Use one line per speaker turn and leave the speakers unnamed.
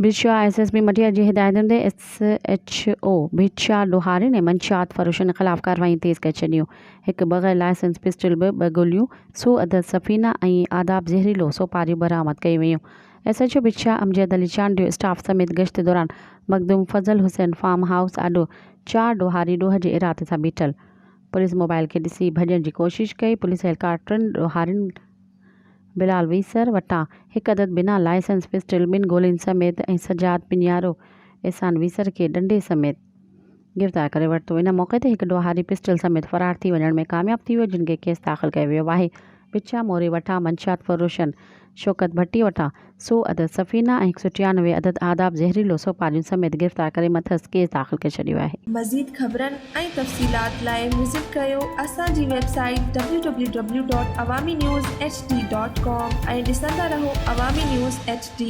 बिरशाह SSP मटिया जी हिदायतुनि ते SHO भिक्षा डोहारे ने मंशियात फ़रोशनि ख़िलाफ़ कार्रवाई तेज़ करे छॾियूं। हिकु बग़ैर लाइसेंस पिस्टल बि 2 गोलियूं 100 अदद सफ़ीना ऐं आदाब ज़हरीलो सोपारियूं बरामद कयूं वेयूं। SHO बिरशाह अमजद अली चांडियो स्टाफ समेत गश्त दौरान मखदूम फज़ल हुसैन फार्म हाउस आॾो 4 डोहारी ॾोह जे इरादे सां बीठल। पुलिस मोबाइल खे ॾिसी भॼण जी कोशिश कई। पुलिस एहलकार 3 डोहारियुनि बिलाल वीसर वटां 1 अदद बिना लाइसेंस पिस्टल 2 गोलियुनि समेत ऐं सजाद पिञारो एहसान वीसर खे डंडे समेत गिरफ़्तार करे वरितो। इन मौक़े ते हिकु डोहारी पिस्टल समेत फ़रार थी वञण में कामयाब थी वियो, जिन खे केस दाख़िल कयो वियो आहे। बिरशाह मोरे वटां मंशियात फ़रोशन शौकत भट्टी वटां 100 अदद सफ़ीना ऐं 193 अदद आदाब ज़हरीलो सोपारियूं समेत गिरफ़्तार करे मथस केस दाख़िल करे छॾियो आहे।
मज़ीद ख़बरनि ऐं तफ़सीलात लाइ विज़िट कयो असांजी वेबसाइट www.awamiNewsHD.com ऐं ॾिसंदा रहो अवामी न्यूज़ HD।